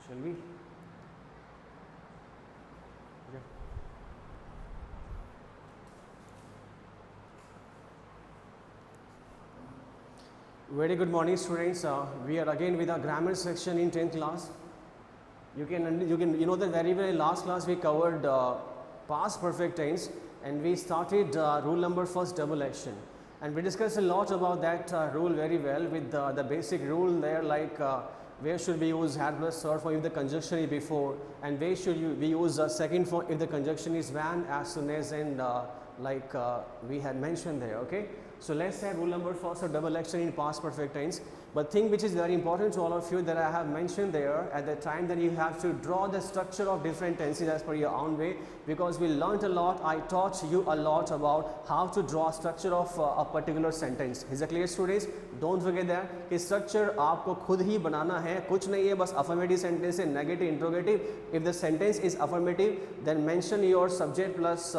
Shall we? Yeah. Very good morning, students. We are again with our grammar section in 10th class. You know that very last class we covered past perfect tense, and we started rule number first, double action, and we discussed a lot about that rule very well with the basic rule there, like where should we use had plus third form if the conjunction is before, and where should we use second form if the conjunction is when, as soon as, and like we had mentioned there. Okay, so let's say rule number first or double action in past perfect tense. But thing which is very important to all of you that I have mentioned there at the time, that you have to draw the structure of different tenses as per your own way, because we learnt a lot. I taught you a lot about how to draw structure of a particular sentence. Is it clear, students? Don't forget that कि structure आपको खुद ही बनाना है, कुछ नहीं है, बस affirmative sentence है, negative, interrogative. If the sentence is affirmative, then mention your subject plus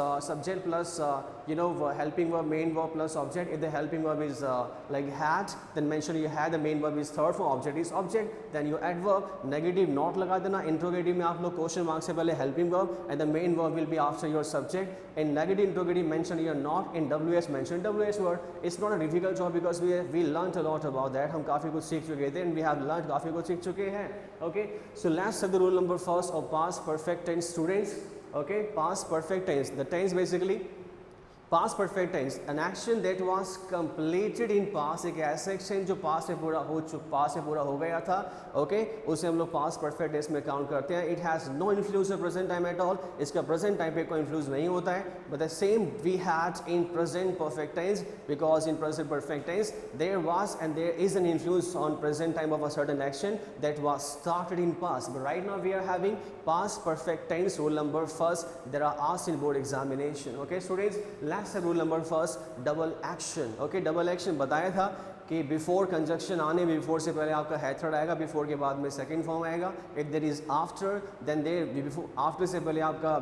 helping verb, main verb plus object. If the helping verb is like had, then mention you had. The main verb is third form, object is object, then you adverb. Negative not लगा देना. Interrogative में आप लोग question mark से पहले helping verb and the main verb will be after your subject. In negative interrogative mention your not. In WS mention WS word. It's not a difficult job because we learnt a lot about that. हम काफ़ी कुछ सीख चुके थे and we have learnt काफ़ी कुछ सीख चुके हैं. Okay, so let's have the rule number first of past perfect tense, students. Okay, past perfect tense. The tense basically past perfect tense, an action that was completed in past. एक ऐसा action जो past में पूरा हो गया था. Okay, उसे हम लोग पास्ट परफेक्ट टेंस में काउंट करते हैं. It has no influence of present time at all. इसका प्रेजेंट टाइम पे कोई इन्फ्लुएंस नहीं होता है. But the same we had in present perfect tense, because in present perfect tense there was and there is an influence on present time of a certain action that was started in past. But right now we are having past perfect tense. Rule number first, there are asked in board examination. Okay, students, let's have rule number first, double action. Okay, double action बताया था कि before conjunction आने, before से पहले आपका had third आएगा, before के बाद में सेकंड फॉर्म आएगा. If there is after, then there before, after से पहले आपका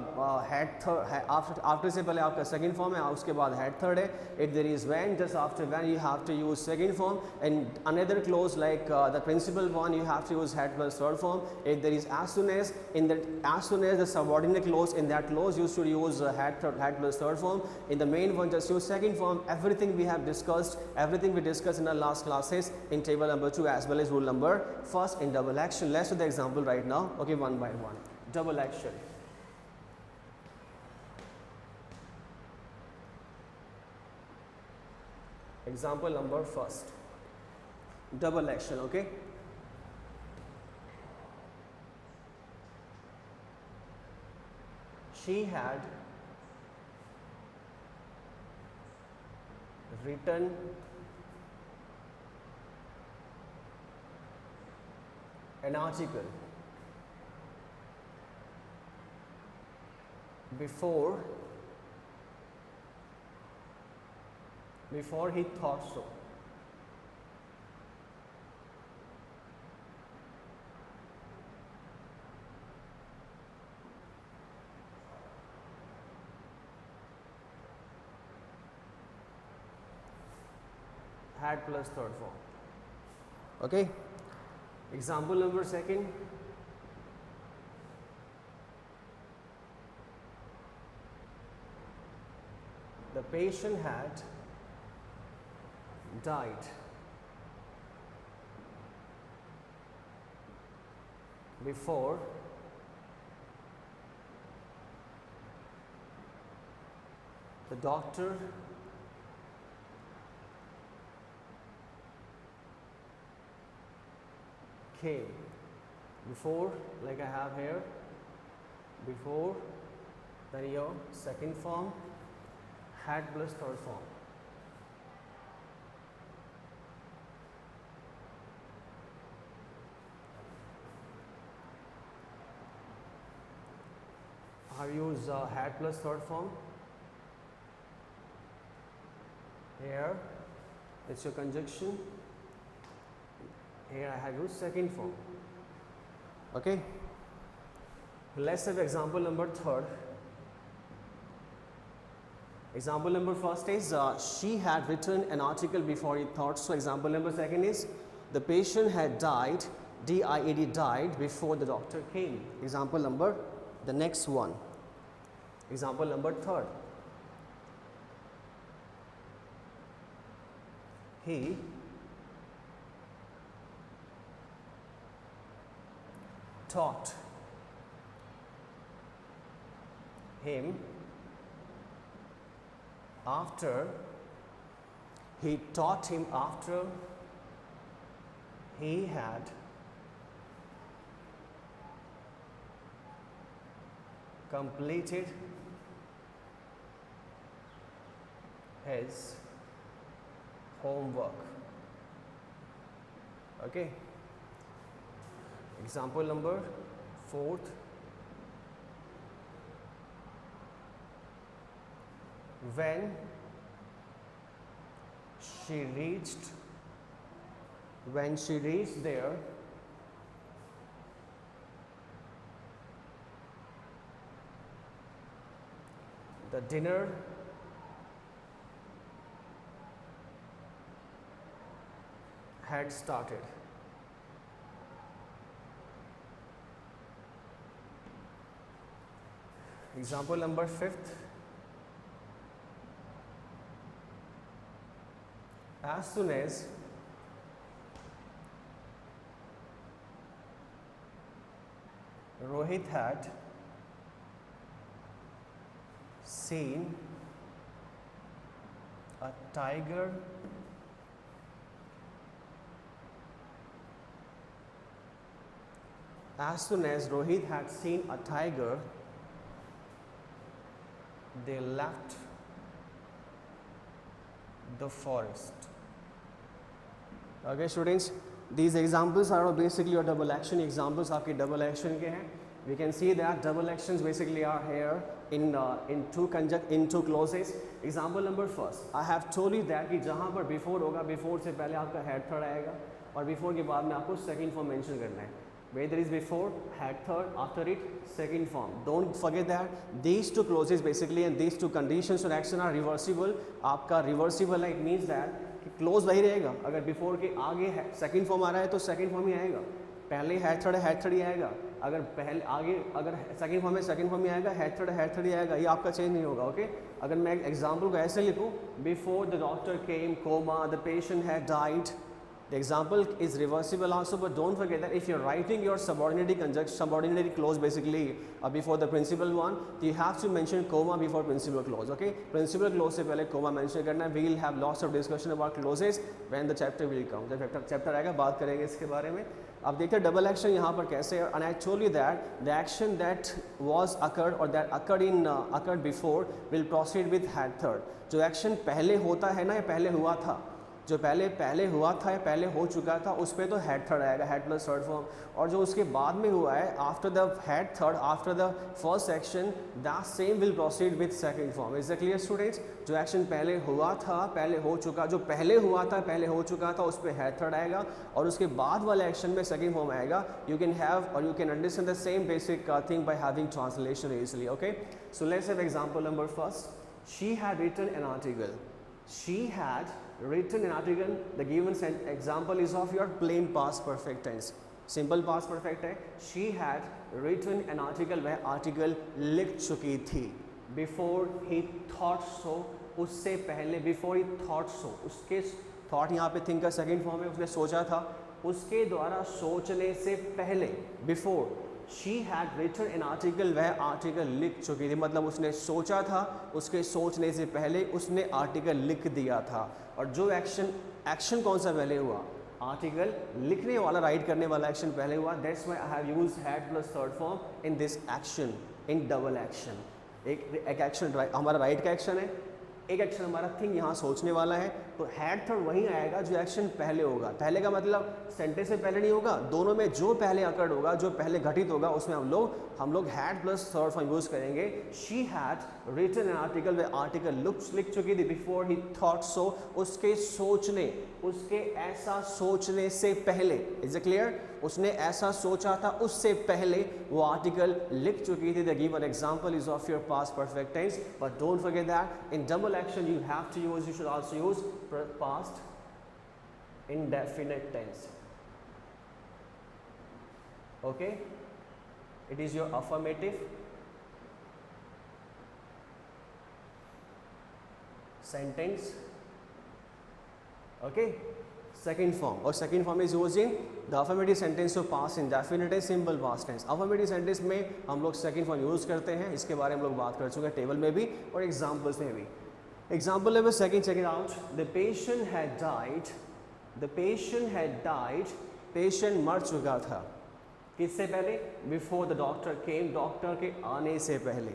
हैड थर्ड, आफ्टर से पहले आपका सेकंड फॉर्म है, उसके बाद हैड थर्ड है. If there is when, just after when you have to use second form. And another clause like the principal one, you have to use had plus third form. If there is as soon as, in that as soon as the subordinate clause, in that clause you should use had plus third form. In the main one, just use second form. Everything we have discussed, everything we discussed in the last classes in table number 2 as well as rule number first in double action. Let's do the example right now. Okay, one by one. Double action. Example number first. Double action. Okay. She had written an article before he thought so. Had plus third form. Okay, example number second. The patient had died before the doctor came. Before, like I have here, before, then your second form, had plus third form. I use had plus third form. Here, it's your conjunction. Here I have used second form. Okay. Let's have example number third. Example number first is she had written an article before he thought so. Example number second is the patient had died DIED, died before the doctor came. Example number, the next one. Example number third. He taught him after he had completed his homework. Okay. Example number fourth. When she reached there, the dinner had started. Example number fifth. As soon as Rohit had seen a tiger they left the forest. Okay students, these examples are basically your double action examples. आपके double action के हैं. We can see that double actions basically are here in two clauses. Example number first, I have told you that कि जहाँ पर before होगा, before से पहले आपका had third आएगा और before के बाद में आपको second form mention करना है. Where there is before, had third, after it, second form. Don't forget that these two clauses basically and these two conditions or action are reversible. आपका reversible है, it means that कि close वही रहेगा. अगर before के आगे second form आ रहा है तो सेकंड फॉर्म ही आएगा. पहले हैड थर्ड ही आएगा. अगर पहले आगे अगर सेकंड फॉर्म में सेकंड फॉर्म ही आएगा. हैड थर्ड ही आएगा. ये आपका चेंज नहीं होगा. ओके अगर मैं एग्जांपल को ऐसे लिखूं, before the doctor came, comma, the patient had died. The example is reversible also, but don't forget that if you're writing your subordinate clause basically before the principal one, you have to mention comma before principal clause. Okay, principal clause से पहले comma mention करना है. We will have lots of discussion about clauses when the chapter will come. जब chapter आएगा बात करेंगे इसके बारे में. अब देखते हैं double action यहाँ पर कैसे है. And I told you that the action that was occurred or that occurred before will proceed with had third. जो action पहले होता है ना, या पहले हुआ था, जो पहले हुआ था या पहले हो चुका था, उस पर तो हैड थर्ड आएगा, हैड प्लस थर्ड फॉर्म. और जो उसके बाद में हुआ है after the had third, after the first action, that same will proceed with second form. Is the clear students? जो एक्शन पहले हुआ था, पहले हो चुका, जो पहले हुआ था, पहले हो चुका था, उस पर हैड थर्ड आएगा और उसके बाद वाले एक्शन में सेकंड फॉर्म आएगा. यू कैन हैव और you can understand the same basic thing by having translation easily. Okay, so let's have example number first. She had written an article. She had written an article. The given example is of your plain past perfect tense. Simple past perfect है. She had written an article. वह article लिख चुकी थी. Before he thought so, उससे पहले. Before he thought so, उसके thought यहाँ पे think का second form है. उसने सोचा था. उसके द्वारा सोचने से पहले. Before she had written an article. वह आर्टिकल लिख चुकी थी. मतलब उसने सोचा था, उसके सोचने से पहले उसने आर्टिकल लिख दिया था. और जो एक्शन कौन सा पहले हुआ? आर्टिकल लिखने वाला, राइट करने वाला एक्शन पहले हुआ. That's why I have used had plus third form in this action, in double action. एक एक्शन हमारा राइट का एक्शन है, एक एक्शन हमारा थिंग यहाँ सोचने वाला है. तो हैड थर्ड वही आएगा जो एक्शन पहले होगा. पहले का मतलब सेंटेंस से पहले नहीं होगा, दोनों में जो पहले अकर्ड होगा, जो पहले घटित होगा, उसमें हम लोग had plus third form use करेंगे. She had written an article. वे आर्टिकल लिख चुकी थी. बिफोर ही थॉट सो, उसके ऐसा सोचने से पहले. Is it clear? उसने ऐसा सोचा था, उससे पहले वो आर्टिकल लिख चुकी थी. The given example is of your past perfect tense. But don't forget that in double action you have to use, you should also use past indefinite tense. Okay, it is your affirmative sentence. Okay, second form, or second form is using the affirmative sentence to past indefinite and simple past tense. affirmative sentence में हम लोग second form use करते हैं, इसके बारे में हम लोग बात कर चुके हैं टेबल में भी और एग्जाम्पल्स में भी. Example number second, check it out. The patient had died, the patient had died, patient मर चुका था. किससे पहले? Before the doctor came, doctor के आने से पहले.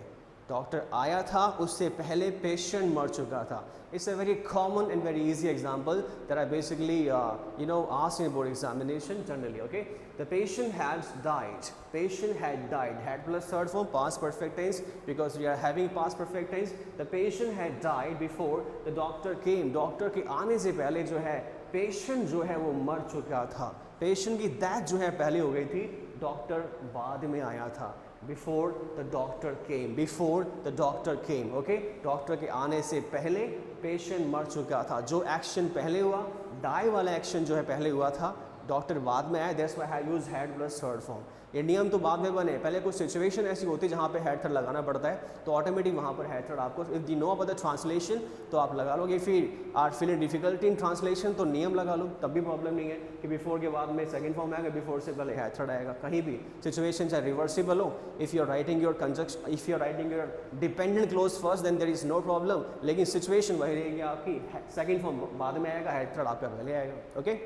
डॉक्टर आया था उससे पहले पेशेंट मर चुका था. It's a very common and very easy example that I basically asked in board examination generally. Okay, the patient has died, patient had died, had plus third form past perfect tense because we are having past perfect tense. The patient had died before the doctor came, doctor के आने से पहले जो है patient जो है वो मर चुका था. पेशेंट की डेथ जो है पहले हो गई थी, डॉक्टर बाद में आया था. Before the doctor came, before the doctor came. Okay, doctor के आने से पहले पेशेंट मर चुका था. जो एक्शन पहले हुआ, डाई वाला एक्शन जो है पहले हुआ था, डॉक्टर बाद में आया. That's why I use had plus third form. ये नियम तो बाद में बने, पहले कुछ सिचुएशन ऐसी होती है जहाँ पे हैड थर्ड लगाना पड़ता है, तो ऑटोमेटिक वहाँ पर हैड थर्ड आपको, if you know about the translation तो आप लगा लोगे. फिर are feeling difficulty in translation तो नियम लगा लो, तब भी प्रॉब्लम नहीं है कि बिफोर के बाद में सेकंड फॉर्म आएगा, बिफोर से पहले हैड थर्ड आएगा. कहीं भी सिचुएशन चाहे रिवर्सिबल हो, if you are writing your conjunction, if you are writing your dependent clause first then there is no problem. लेकिन सिचुएशन वही रहेगी आपकी, सेकंड फॉर्म बाद में आएगा, हैड थर्ड आपका पहले आएगा. Okay,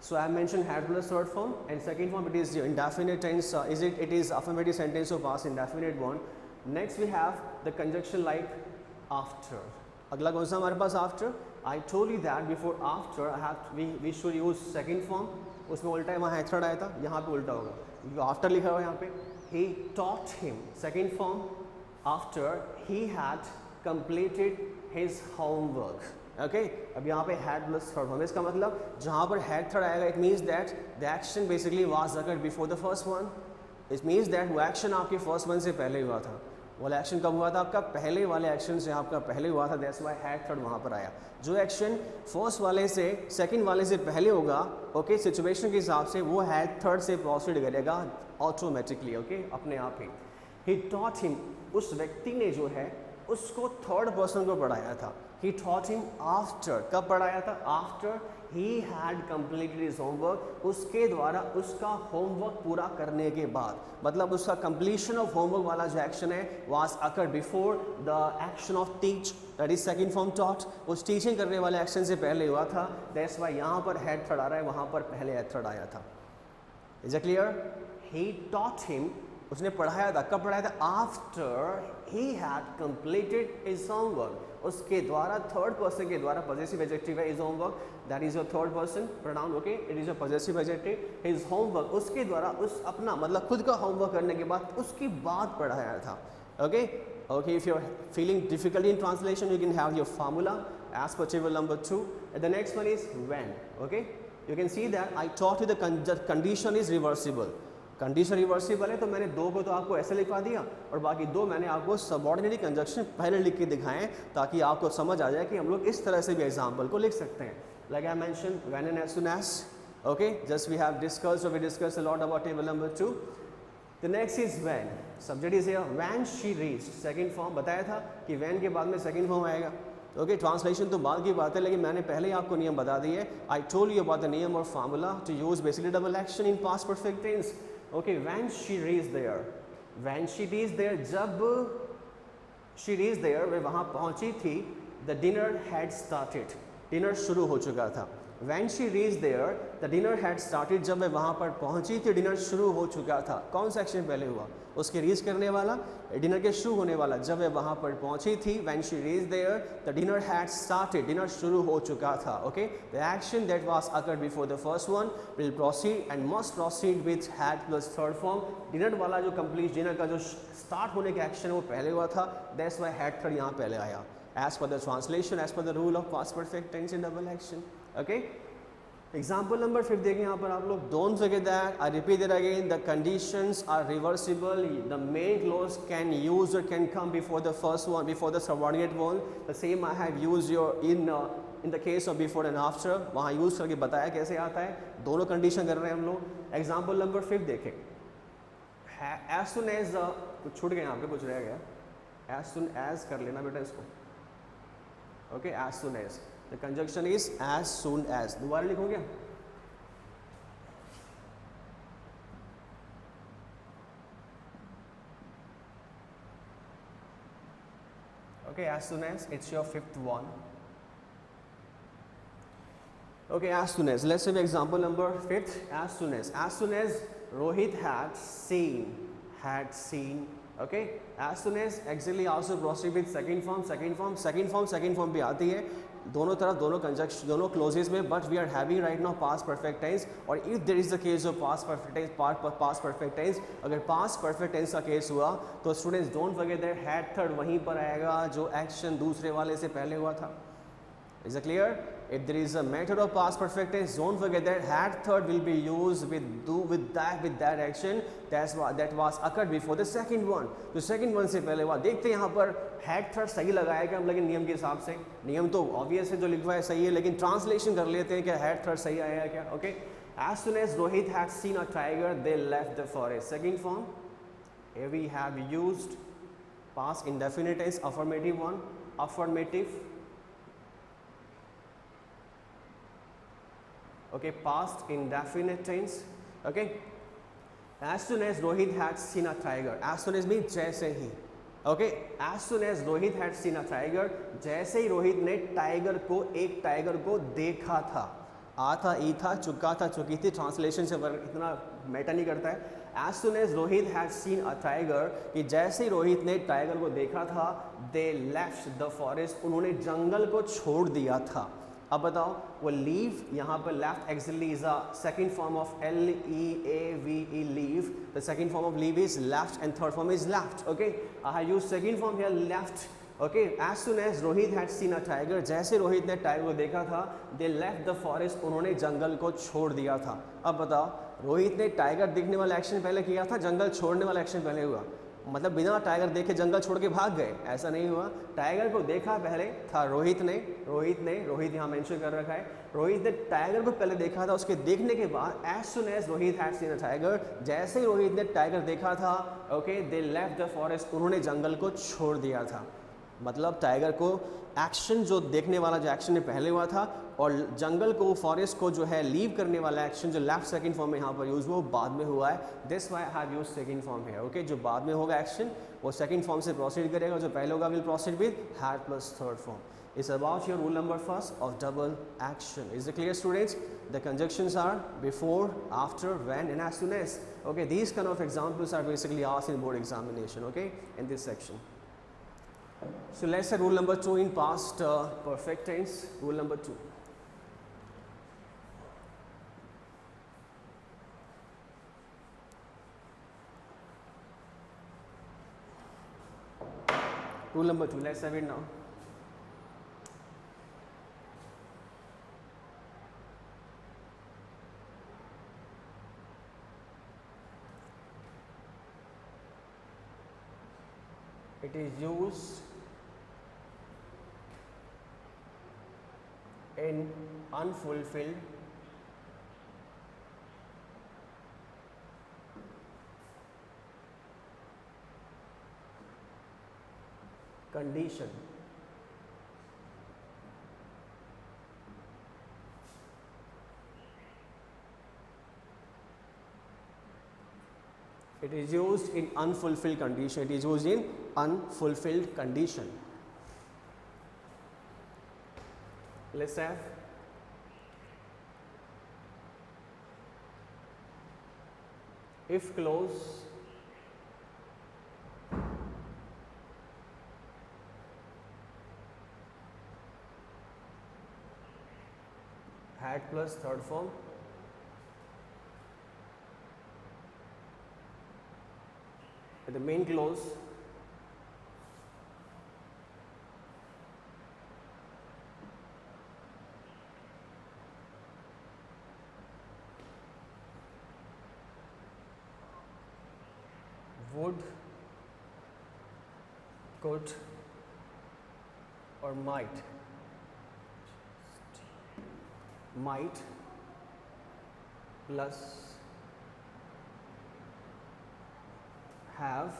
so I have mentioned had plus third form, and second form it is your indefinite tense. It is affirmative sentence of past indefinite one. Next we have the conjunction like after. अगला कौन सा हमारे पास after? I told you that before after we should use second form. उसमें उल्टा है, वहाँ third आया था, यहाँ पे उल्टा होगा. after लिखा हुआ है यहाँ पे. He taught him. Second form after he had completed his homework. Okay, अब यहाँ पे हैड प्लस थर्ड फॉर्म. इसका मतलब जहाँ पर हैड थर्ड आएगा, it means that the action basically was occurred before the first one. It means that वो action आपके फर्स्ट वन से पहले हुआ था. वाला एक्शन कब हुआ था? आपका पहले वाले एक्शन से आपका पहले हुआ था. दैट्स व्हाई हैड थर्ड वहाँ पर आया. जो एक्शन फर्स्ट वाले से सेकंड वाले से पहले होगा, ओके, सिचुएशन के हिसाब से वो हैड थर्ड से प्रोसीड करेगा ऑटोमेटिकली. ओके, अपने आप ही. ही टॉट हिम, उस व्यक्ति ने जो है उसको थर्ड पर्सन को पढ़ाया था. He taught him after. कब पढ़ाया था? After he had completed his homework. उसके द्वारा उसका होमवर्क पूरा करने के बाद, मतलब उसका completion of homework वाला जो एक्शन है was occurred before the action of teach. That is second form taught. उस टीचिंग करने वाले एक्शन से पहले हुआ था. That's why यहाँ पर head third आ रहा है, वहाँ पर पहले head third आया था. Is it clear? He taught him. उसने पढ़ाया था. कब पढ़ाया था? After he had completed his homework. उसके द्वारा, थर्ड पर्सन के द्वारा, पॉजेसिव एडजेक्टिव है his homework, that is your third person pronoun. okay, it is a possessive adjective. his homework, उसके द्वारा, उस अपना मतलब खुद का होमवर्क करने के बाद, उसके बाद पढ़ाया था. okay, okay, if you are feeling difficulty in translation, you can have your formula as per table number 2. and the next one is when. okay, you can see that I taught you the condition is reversible. Condition reversible है, तो मैंने दो को तो आपको ऐसे लिखवा दिया और बाकी दो मैंने आपको सबऑर्डिनेट कंजक्शन पहले लिख के दिखाएं, ताकि आपको समझ आ जाए कि हम लोग इस तरह से भी एग्जाम्पल को लिख सकते हैं. Like I mention when and as soon as. Okay, just we have discussed और we discussed a lot about table number 2. The next is when. Subject is here. When she reached, second form. बताया था कि when के बाद में second form आएगा. Okay, translation तो बाद की बात है, लेकिन मैंने पहले ही आपको नियम बता दिए. I told you about the नियम और formula to use basically double action in past perfect tense. Okay, when she reached there, when she reached there, जब she reached there, वे वहाँ पहुँची थी, the dinner had started, dinner शुरू हो चुका था. when she reached there, the dinner had started, जब वे वहाँ पर पहुँची थी, डिनर शुरू हो चुका था. कौन सा एक्शन पहले हुआ? उसके रीच करने वाला, डिनर के शुरू होने वाला. जब वे वहाँ पर पहुँची थी, when she reached there, the dinner had started, dinner शुरू हो चुका था. okay, the action that was occurred before the first one will proceed and must proceed with had plus third form. Dinner वाला जो कंप्लीट, डिनर का जो start होने का एक्शन है वो पहले हुआ था. that's why had थर्ड यहाँ पहले आया. as per the translation, as per the rule of past perfect tense in double action. okay, example number 5 देखें यहाँ पर आप लोग. Don't forget that, I repeat it again, the conditions are reversible. The main clause can use और can come before the first one, before the subordinate one. The same I have used your in in the case of before and after वहाँ use करके बताया कैसे आता है, दोनों condition कर रहे हैं हम लोग। एग्जाम्पल नंबर 5 देखें, एज सुन एज, कुछ छूट गए यहाँ पे, कुछ रह गया, एज सुन एज कर लेना बेटा इसको, okay, as soon as, the conjunction is as soon as. दोबारा लिखो क्या, okay, as soon as, it's your 5th one. Okay, as soon as, let's have example number 5th, as soon as Rohit had seen, okay, as soon as actually also proceed with second form भी आती है दोनों तरफ, दोनों conjunction, दोनों clauses में, but we are having right now past perfect tense. और if there is the case of past perfect tense, अगर पास्ट परफेक्ट टेंस का केस हुआ तो students don't forget that had third वहीं पर आएगा जो एक्शन दूसरे वाले से पहले हुआ था। Is it clear? If there is a method of past perfect tense, don't forget that had third will be used with that action that was occurred before the second one. तो second one से पहले हुआ। देखते हैं यहाँ पर had third सही लगाया क्या, लेकिन नियम के हिसाब से, नियम तो obvious है जो लिखवा है सही है, लेकिन ट्रांसलेशन कर लेते हैं क्या had third सही आया क्या, okay? As soon as Rohit had seen a tiger, they left the forest. Second form, here we have used past indefinite tense, affirmative one, affirmative. Okay, past indefinite tense, okay, as soon as Rohit had seen a tiger, as soon as means जैसे ही, okay, as soon as Rohit had seen a tiger, जैसे ही रोहित ने tiger को, एक tiger को देखा था, आ था, ई था, चुका था, चुकी थी, ट्रांसलेशन से इतना मैटर नहीं करता है। as soon as Rohit had seen a tiger, कि जैसे ही रोहित ने टाइगर को देखा था, they left the forest, उन्होंने जंगल को छोड़ दिया था। अब बताओ वो लीव, यहाँ पर left actually is a second form of LEAVE, leave. The second form of leave is left and third form is left, okay, I have used second form here left, okay. As soon as Rohit had seen a tiger, जैसे रोहित ने tiger को देखा था, दे left the forest, उन्होंने जंगल को छोड़ दिया था। अब बताओ रोहित ने टाइगर देखने वाला एक्शन पहले किया था, जंगल छोड़ने वाला एक्शन पहले हुआ, मतलब बिना टाइगर देखे जंगल छोड़ के भाग गए, ऐसा नहीं हुआ। टाइगर को देखा पहले था रोहित ने यहाँ मेंशन कर रखा है, रोहित ने टाइगर को पहले देखा था, उसके देखने के बाद as soon as Rohit had seen a tiger, जैसे ही रोहित ने टाइगर देखा था, okay, they left the forest, उन्होंने जंगल को छोड़ दिया था। मतलब टाइगर को एक्शन जो देखने वाला जो एक्शन ने पहले हुआ था, और जंगल को, फॉरेस्ट को जो है लीव करने वाला एक्शन जो लेफ्ट सेकंड फॉर्म में यहाँ पर यूज हुआ वो बाद में हुआ है। This why have use second form है, ओके। जो बाद में होगा एक्शन वो सेकंड फॉर्म से प्रोसीड करेगा, जो पहले होगा will proceed with had plus third form. It's about your rule number first of double action. Is it clear, students? The conjunctions are before, after, when, and as soon as. Okay, these kind of examples are basically asked in board examination. Okay, in this section. So let's say rule number 2 in past perfect tense. Rule number 2. Rule number 2. Let's have it now. It is used in unfulfilled condition. It is used in unfulfilled condition. It is used in unfulfilled condition. Let's have if clause had plus third form the main clause would, could or might might plus have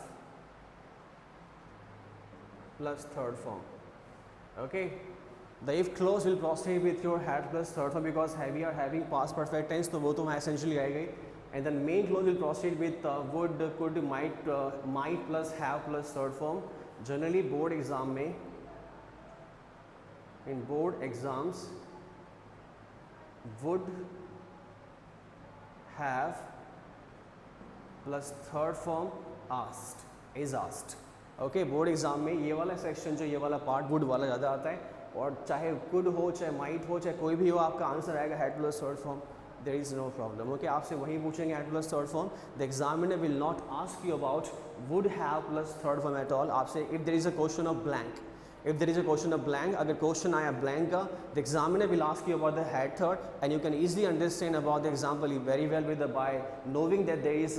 plus third form. Okay, the if clause will proceed with your had plus third form because we are having past perfect tense, तो वो तो वहाँ essentially आएगा ही. And then main clause will proceed with would, could, might plus have plus third form. Generally board exam में, in board exams, would have plus third form asked, is asked. Okay, board exam में ये वाला section जो ये वाला part would वाला ज़्यादा आता है, और चाहे कुड हो, चाहे माइट हो, चाहे कोई भी हो, आपका आंसर आएगा had plus third form. There is no problem. Okay, आपसे वही पूछेंगे had plus third form. The examiner will not ask you about would have plus third form at all. आपसे if there is a question of blank, if there is a question of blank, अगर question आया blank का, the examiner will ask you about the had third, and you can easily understand about the example very well with the by knowing that there is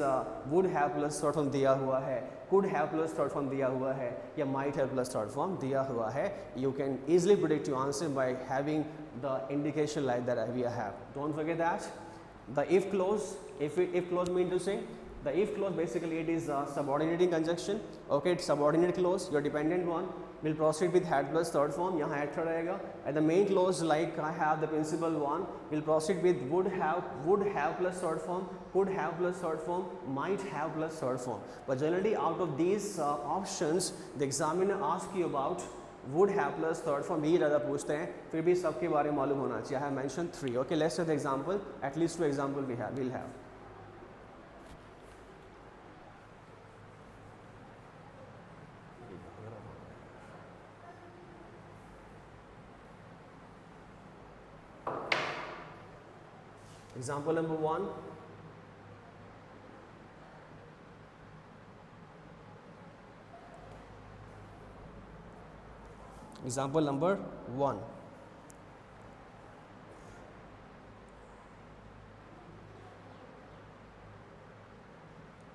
would have plus third form दिया हुआ है, could have plus third form दिया हुआ है, या might have plus third form दिया हुआ है. You can easily predict your answer by having the indication like that we have. Don't forget that. The if clause, if clause mean to say, the if clause basically it is a subordinating conjunction. Okay, it's subordinate clause. Your dependent one will proceed with had plus third form. यहाँ had third आएगा. And the main clause like I have the principal one will proceed with would have plus third form, could have plus third form, might have plus third form. But generally out of these options, the examiner asks you about would have plus third form. ये ज़्यादा पूछते हैं, फिर भी सबके बारे में मालूम होना चाहिए. I have mentioned 3. Okay, let's take the example. At least 2 example we'll have. Example number 1. Example number 1.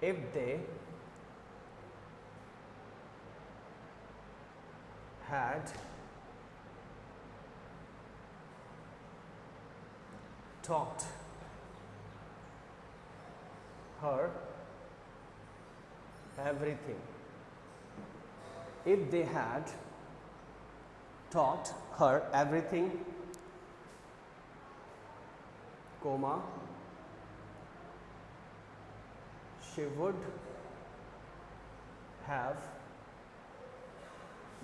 If they had taught her everything, if they had taught her everything, comma, she would have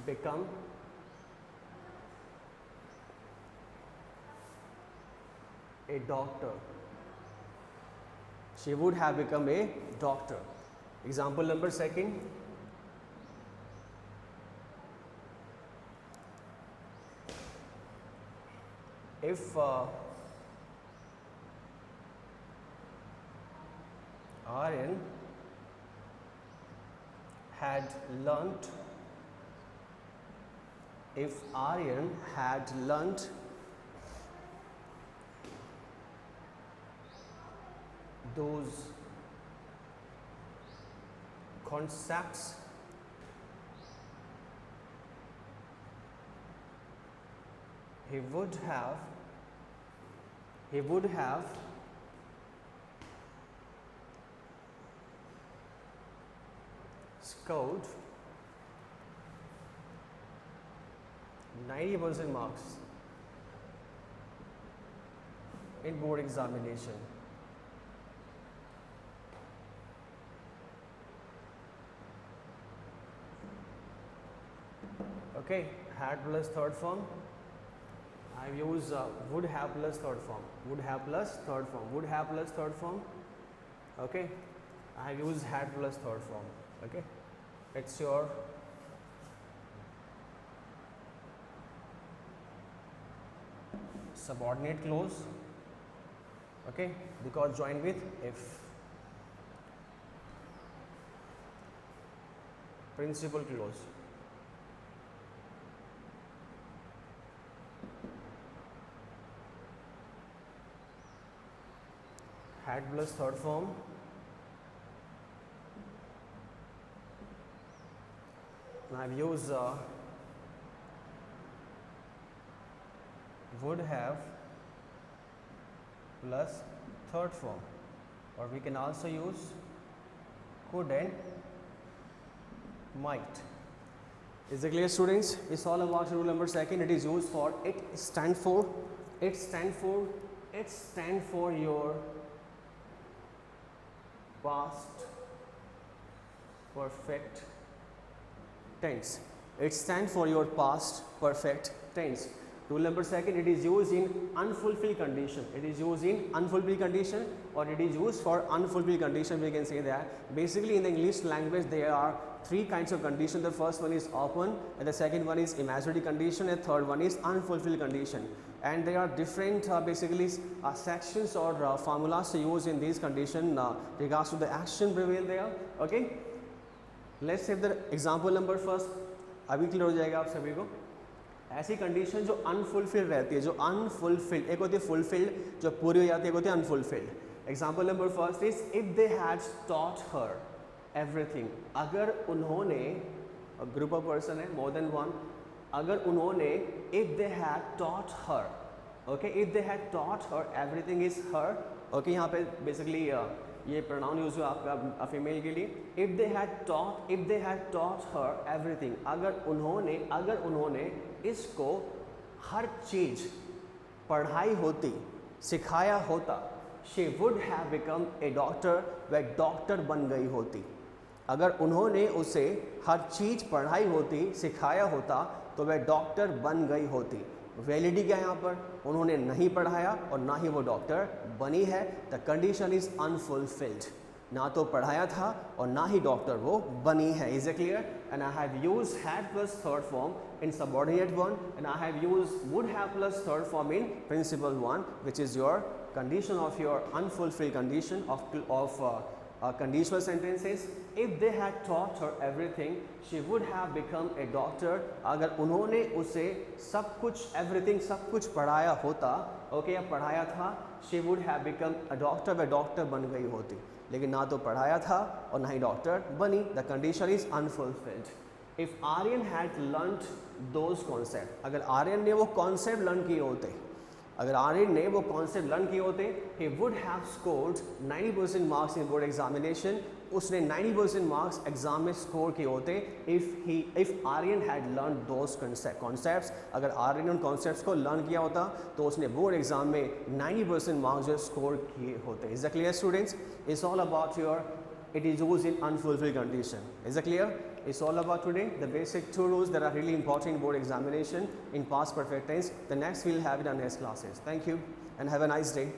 become a doctor. She would have become a doctor. Example number 2. If Aryan had learnt, those concepts, he would have scored 90% marks in board examination. Okay, had plus third form. I use would have plus third form. Would have plus third form. Would have plus third form. Okay, I use had plus third form. Okay, it's your subordinate clause. Okay, because joined with if. Principal clause. Had plus third form. I've used would have plus third form, or we can also use could and might. Is it clear, students? It's all about rule number second. It is used for, it stand for your past perfect tense. It stands for your past perfect tense. Rule number second, it is used in unfulfilled condition. It is used in unfulfilled condition, or it is used for unfulfilled condition. We can say that basically in the English language there are three kinds of condition. The first one is open, and the second one is imaginary condition, and third one is unfulfilled condition. And there are different sections or formulas to use in these condition regards to the action prevail there. Okay, let's take the example number first. अभी clear हो जाएगा आप सभी को. ऐसी condition जो unfulfilled रहती है, जो अनफुलफिल्ड, एक होती है फुलफिल्ड जो पूरी हो जाती है, एक होती है unfulfilled. Example number first is if they had taught her everything. अगर उन्होंने, ग्रुप ऑफ पर्सन है, मोर देन वन, अगर उन्होंने, if they had taught her, okay, if they had taught her everything is her. Okay, यहाँ पे basically ये pronoun use हुआ आपका फीमेल के लिए. If they had taught her everything, अगर उन्होंने इसको हर चीज पढ़ाई होती, सिखाया होता, she would have become a doctor, वह डॉक्टर बन गई होती. अगर उन्होंने उसे हर चीज पढ़ाई होती, सिखाया होता, तो वह डॉक्टर बन गई होती. वैलिडिटी क्या है यहाँ पर? उन्होंने नहीं पढ़ाया और ना ही वो डॉक्टर बनी है. The condition is unfulfilled. ना तो पढ़ाया था और ना ही डॉक्टर वो बनी है. Is a clear? And I have used had plus third form in subordinate one, and I have used would have plus third form in principal one, which is your condition of your unfulfilled condition of conditional sentences. If they had taught her everything, she would have become a doctor. अगर उन्होंने उसे सब कुछ, everything, सब कुछ पढ़ाया होता, okay, या पढ़ाया था, she would have become a doctor, वह डॉक्टर बन गई होती. लेकिन ना तो पढ़ाया था और ना ही डॉक्टर बनी. The condition is unfulfilled. If Aryan had learnt those concepts, अगर आर्यन ने वो कॉन्सेप्ट लर्न किए होते, अगर आर्यन ने वो कॉन्सेप्ट लर्न किए होते, he would have scored 90% marks in board examination. उसने 90% मार्क्स एग्जाम में स्कोर किए होते. If Aryan had learn those concepts, अगर आर्यन ने उन कॉन्सेप्ट्स को लर्न किया होता तो उसने बोर्ड एग्जाम में 90% मार्क्स जो स्कोर किए होते. Is the clear students? It's all about your, it is used in unfulfilled condition. Is it clear? It's all about today the basic two rules that are really important in board examination in past perfect tense. The next we'll have it on next classes. Thank you and have a nice day.